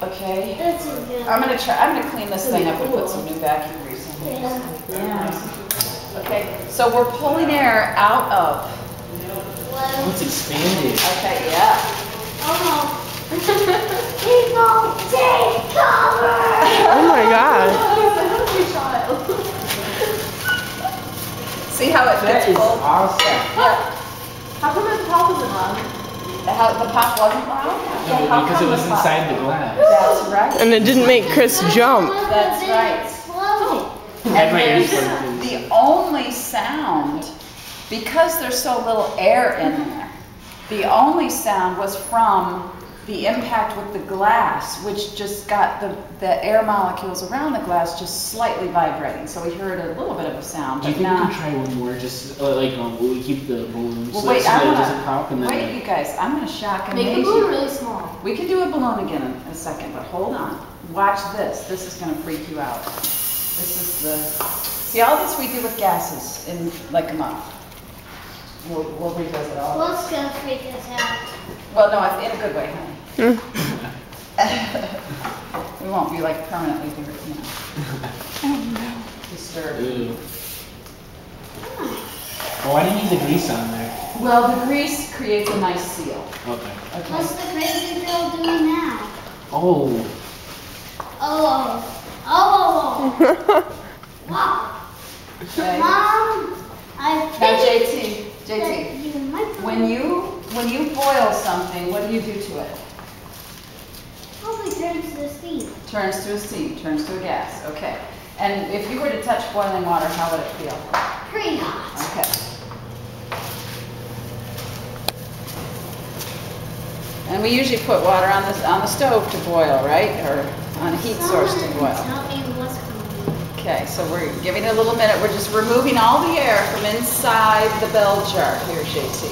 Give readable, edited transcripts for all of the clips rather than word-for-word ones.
Okay. This is good. I'm gonna clean this thing up and put some new vacuum grease in here. Yeah. Okay. So we're pulling air out of. Oh, it's expanded. Okay. Yeah. Oh. People take cover. Oh my god. See how it That gets is full? awesome. Yeah. How come the pop isn't loud? How the pop wasn't loud? No, because it was inside the glass. That's right. And it didn't make Chris jump. That's right. Slow. Had my And ears then plugged in. the only sound, because there's so little air in there, the only sound was from the impact with the glass, which just got the air molecules around the glass just slightly vibrating. So we heard a little bit of a sound, Do you but think we not. can try one more? Just will we keep the balloon Well, so wait, that I it wanna, doesn't pop and then wait, you guys, I'm gonna shock and Make the amaze balloon you. really small. We can do a balloon again in a second, but hold on. Watch this. This is gonna freak you out. This is see all this we do with gases in like a month. We'll revisit all. What's gonna freak us out? Well, no, in a good way, honey. Mm. We won't be like permanently disturbed. Ew. Well, why didn't you use the grease on there? Well, the grease creates a nice seal. Okay. What's Okay. the crazy girl doing now? Oh. Oh. Wow. Okay. Mom, I Now, think JT, that you might when you boil something, what do you do to it? probably turn to the steam. Turns to a steam, turns to a gas. Okay. And if you were to touch boiling water, how would it feel? Pretty hot. Okay. And we usually put water on the stove to boil, right? Or on a heat source to boil. Tell me what's coming. Okay, so we're giving it a little minute. We're just removing all the air from inside the bell jar here, JT.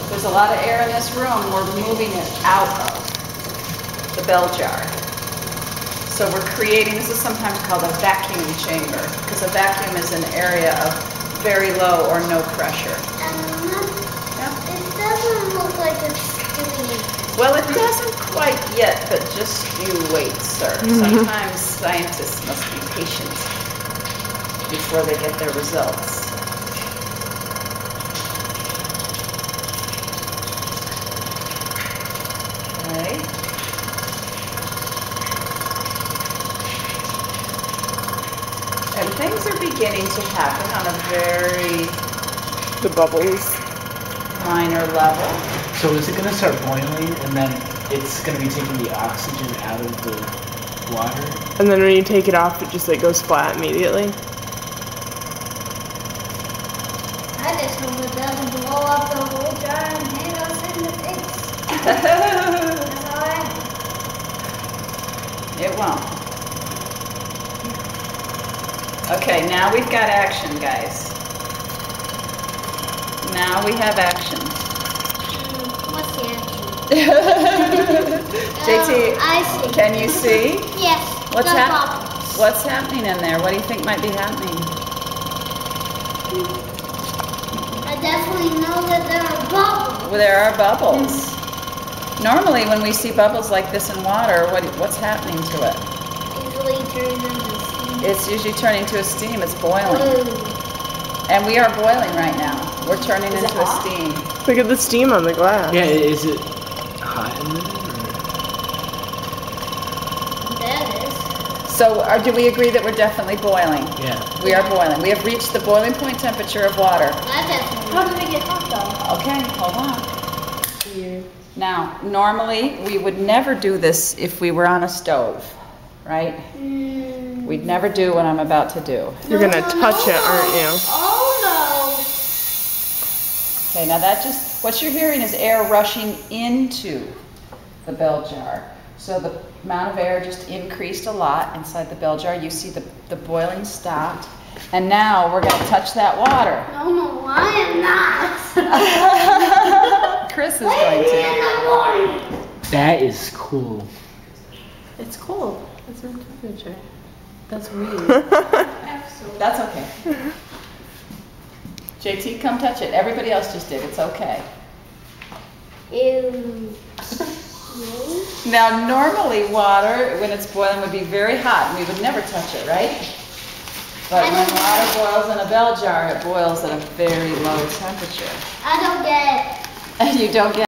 There's a lot of air in this room. We're moving it out of the bell jar. So we're creating, this is sometimes called a vacuum chamber, because a vacuum is an area of very low or no pressure. It doesn't look like it's doing it. Well, it doesn't quite yet, but just you wait, sir. Sometimes scientists must be patient before they get their results. Okay. And things are beginning to happen on a very The bubbles. minor level. So is it going to start boiling and then it's going to be taking the oxygen out of the water? And then when you take it off, it just like goes flat immediately. I just hope it doesn't blow up the whole jar and hit us in the face. That's all right. It won't. Okay, now we've got action, guys. Now we have action. What's the action? JT, I see. can you see? Yes. What's the happening? bubbles. What's happening in there? What do you think might be happening? I definitely know that there are bubbles. Well, there are bubbles. Normally, when we see bubbles like this in water, what's happening to it? Usually turn into steam. It's usually turning to a steam. It's boiling. Ooh. And we are boiling right now. We're turning into a steam. Look at the steam on the glass. Yeah, is it hot in there? That is. So do we agree that we're definitely boiling? Yeah. We are boiling. We have reached the boiling point temperature of water. That definitely. How did they get hot though? Okay, hold on. Now, normally, we would never do this if we were on a stove, right? We'd never do what I'm about to do. You're gonna touch it, aren't you? Oh Okay, now what you're hearing is air rushing into the bell jar. So the amount of air just increased a lot inside the bell jar. You see the boiling stopped. And now we're gonna touch that water. no. No, I am not. Chris is going to. That is cool. It's cold. It's room temperature. That's weird. That's okay. JT, come touch it. Everybody else just did. It's okay. Ew. Now, normally water, when it's boiling, would be very hot, and we would never touch it, right? But when water boils in a bell jar, it boils at a very low temperature. I don't get it. And you don't get